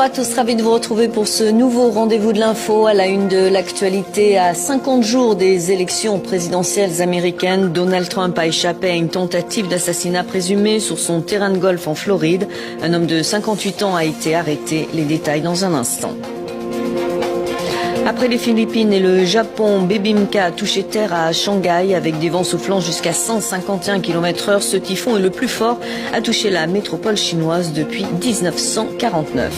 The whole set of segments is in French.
à tous, ravi de vous retrouver pour ce nouveau rendez-vous de l'info à la une de l'actualité. À 50 jours des élections présidentielles américaines, Donald Trump a échappé à une tentative d'assassinat présumée sur son terrain de golf en Floride. Un homme de 58 ans a été arrêté. Les détails dans un instant. Après les Philippines et le Japon, Bebimka a touché terre à Shanghai avec des vents soufflant jusqu'à 151 km/h. Ce typhon est le plus fort à toucher la métropole chinoise depuis 1949.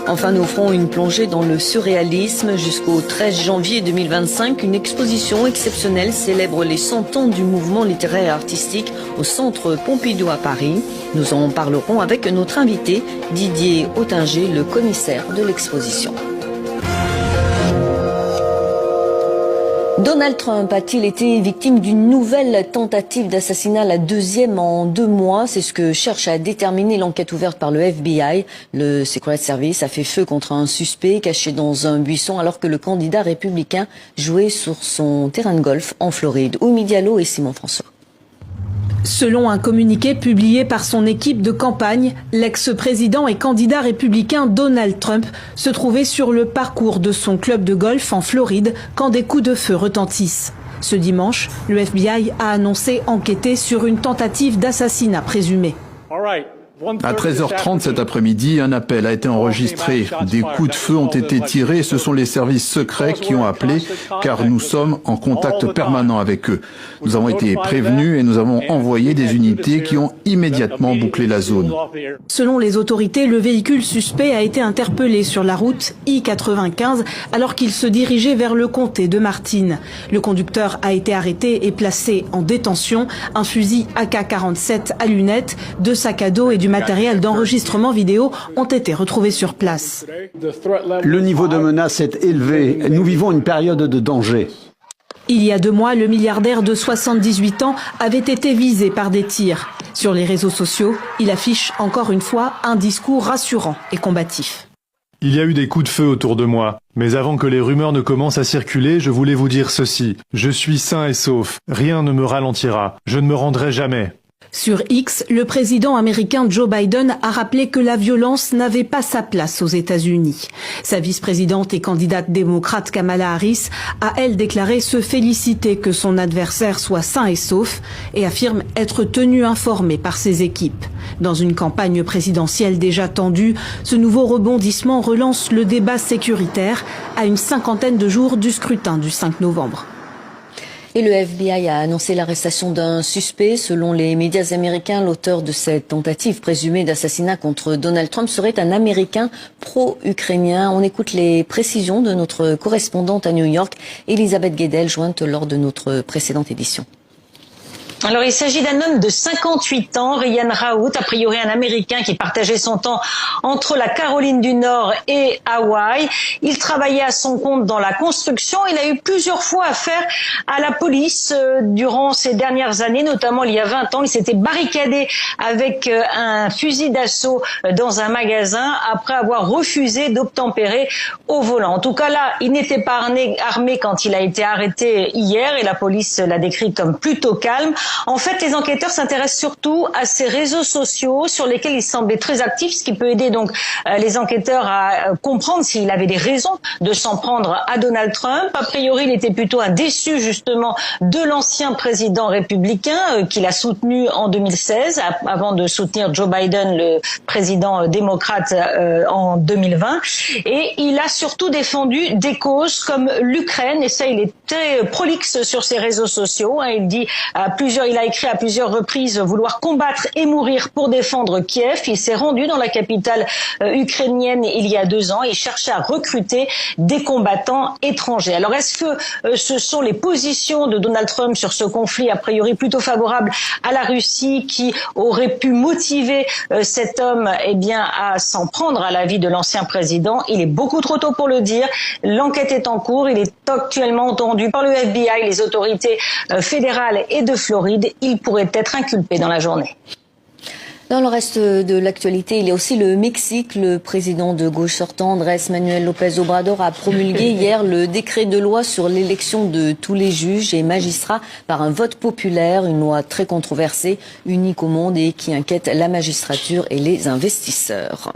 Enfin, nous ferons une plongée dans le surréalisme. Jusqu'au 13 janvier 2025, une exposition exceptionnelle célèbre les 100 ans du mouvement littéraire et artistique au Centre Pompidou à Paris. Nous en parlerons avec notre invité, Didier Ottinger, le commissaire de l'exposition. Donald Trump a-t-il été victime d'une nouvelle tentative d'assassinat, la deuxième en 2 mois? C'est ce que cherche à déterminer l'enquête ouverte par le FBI. Le Secret Service a fait feu contre un suspect caché dans un buisson alors que le candidat républicain jouait sur son terrain de golf en Floride. Oumy Diallo et Simon François. Selon un communiqué publié par son équipe de campagne, l'ex-président et candidat républicain Donald Trump se trouvait sur le parcours de son club de golf en Floride quand des coups de feu retentissent. Ce dimanche, le FBI a annoncé enquêter sur une tentative d'assassinat présumée. À 13h30 cet après-midi, un appel a été enregistré. Des coups de feu ont été tirés et ce sont les services secrets qui ont appelé car nous sommes en contact permanent avec eux. Nous avons été prévenus et nous avons envoyé des unités qui ont immédiatement bouclé la zone. Selon les autorités, le véhicule suspect a été interpellé sur la route I-95 alors qu'il se dirigeait vers le comté de Martin. Le conducteur a été arrêté et placé en détention. Un fusil AK-47 à lunettes, 2 sacs à dos et du matériel d'enregistrement vidéo ont été retrouvés sur place. Le niveau de menace est élevé. Nous vivons une période de danger. Il y a 2 mois, le milliardaire de 78 ans avait été visé par des tirs. Sur les réseaux sociaux, il affiche encore une fois un discours rassurant et combatif. Il y a eu des coups de feu autour de moi. Mais avant que les rumeurs ne commencent à circuler, je voulais vous dire ceci. Je suis sain et sauf. Rien ne me ralentira. Je ne me rendrai jamais. Sur X, le président américain Joe Biden a rappelé que la violence n'avait pas sa place aux États-Unis. Sa vice-présidente et candidate démocrate Kamala Harris a, elle, déclaré se féliciter que son adversaire soit sain et sauf et affirme être tenu informé par ses équipes. Dans une campagne présidentielle déjà tendue, ce nouveau rebondissement relance le débat sécuritaire à une 50aine de jours du scrutin du 5 novembre. Et le FBI a annoncé l'arrestation d'un suspect. Selon les médias américains, l'auteur de cette tentative présumée d'assassinat contre Donald Trump serait un Américain pro-ukrainien. On écoute les précisions de notre correspondante à New York, Elisabeth Guedel, jointe lors de notre précédente édition. Alors, il s'agit d'un homme de 58 ans, Ryan Raoult, a priori un Américain qui partageait son temps entre la Caroline du Nord et Hawaï. Il travaillait à son compte dans la construction. Il a eu plusieurs fois affaire à la police durant ces dernières années, notamment il y a 20 ans. Il s'était barricadé avec un fusil d'assaut dans un magasin après avoir refusé d'obtempérer au volant. En tout cas, là, il n'était pas armé quand il a été arrêté hier et la police l'a décrit comme plutôt calme. En fait, les enquêteurs s'intéressent surtout à ces réseaux sociaux sur lesquels il semblait très actif, ce qui peut aider donc les enquêteurs à comprendre s'il avait des raisons de s'en prendre à Donald Trump. A priori, il était plutôt un déçu justement de l'ancien président républicain qu'il a soutenu en 2016 avant de soutenir Joe Biden, le président démocrate en 2020. Et il a surtout défendu des causes comme l'Ukraine et ça, il est très prolixe sur ses réseaux sociaux. Il dit il a écrit à plusieurs reprises vouloir combattre et mourir pour défendre Kiev. Il s'est rendu dans la capitale ukrainienne il y a 2 ans et cherchait à recruter des combattants étrangers. Alors est-ce que ce sont les positions de Donald Trump sur ce conflit a priori plutôt favorables à la Russie qui auraient pu motiver cet homme à s'en prendre à la vie de l'ancien président? Il est beaucoup trop tôt pour le dire. L'enquête est en cours. Il est actuellement entendu par le FBI, les autorités fédérales et de Floride. Il pourrait être inculpé dans la journée. Dans le reste de l'actualité, il y a aussi le Mexique. Le président de gauche sortant, Andrés Manuel López Obrador, a promulgué hier le décret de loi sur l'élection de tous les juges et magistrats par un vote populaire. Une loi très controversée, unique au monde et qui inquiète la magistrature et les investisseurs.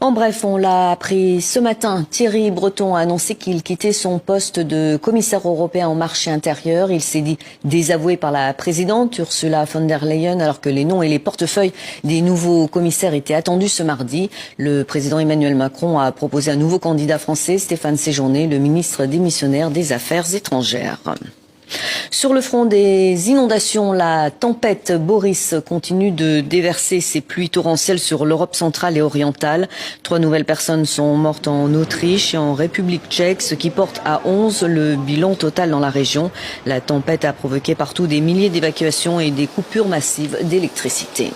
En bref, on l'a appris ce matin. Thierry Breton a annoncé qu'il quittait son poste de commissaire européen au marché intérieur. Il s'est dit désavoué par la présidente Ursula von der Leyen alors que les noms et les portefeuilles des nouveaux commissaires étaient attendus ce mardi. Le président Emmanuel Macron a proposé un nouveau candidat français, Stéphane Séjourné, le ministre démissionnaire des Affaires étrangères. Sur le front des inondations, la tempête Boris continue de déverser ses pluies torrentielles sur l'Europe centrale et orientale. 3 nouvelles personnes sont mortes en Autriche et en République tchèque, ce qui porte à 11 le bilan total dans la région. La tempête a provoqué partout des milliers d'évacuations et des coupures massives d'électricité.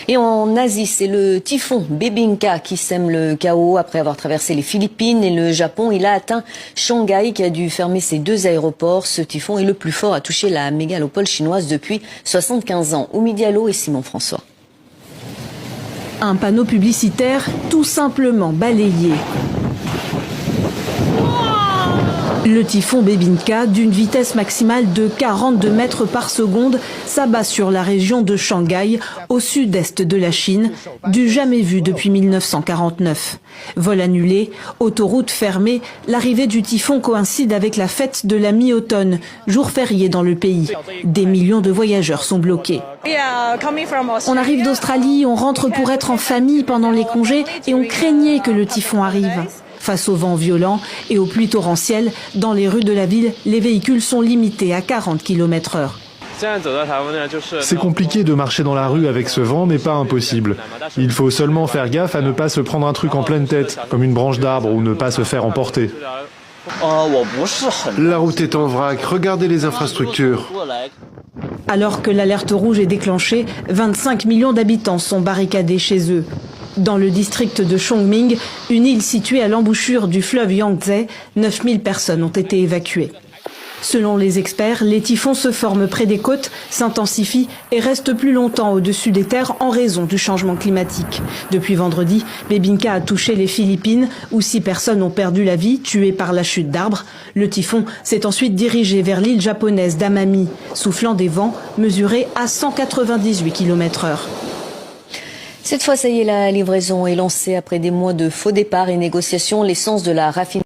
Et en Asie, c'est le typhon Bebinca qui sème le chaos après avoir traversé les Philippines et le Japon. Il a atteint Shanghai qui a dû fermer ses 2 aéroports. Ce typhon est le plus fort à toucher la mégalopole chinoise depuis 75 ans. Oumi Diallo et Simon François. Un panneau publicitaire tout simplement balayé. Le typhon Bebinca, d'une vitesse maximale de 42 mètres par seconde, s'abat sur la région de Shanghai, au sud-est de la Chine, du jamais vu depuis 1949. Vol annulé, autoroute fermée, l'arrivée du typhon coïncide avec la fête de la mi-automne, jour férié dans le pays. Des millions de voyageurs sont bloqués. On arrive d'Australie, on rentre pour être en famille pendant les congés et on craignait que le typhon arrive. Face au vent violent et aux pluies torrentielles, dans les rues de la ville, les véhicules sont limités à 40 km/h. C'est compliqué de marcher dans la rue avec ce vent, mais pas impossible. Il faut seulement faire gaffe à ne pas se prendre un truc en pleine tête, comme une branche d'arbre, ou ne pas se faire emporter. La route est en vrac, regardez les infrastructures. Alors que l'alerte rouge est déclenchée, 25 millions d'habitants sont barricadés chez eux. Dans le district de Chongming, une île située à l'embouchure du fleuve Yangtze, 9000 personnes ont été évacuées. Selon les experts, les typhons se forment près des côtes, s'intensifient et restent plus longtemps au-dessus des terres en raison du changement climatique. Depuis vendredi, Bebinca a touché les Philippines où 6 personnes ont perdu la vie, tuées par la chute d'arbres. Le typhon s'est ensuite dirigé vers l'île japonaise d'Amami, soufflant des vents mesurés à 198 km/h. Cette fois, ça y est, la livraison est lancée après des mois de faux départs et négociations. L'essence de la raffinerie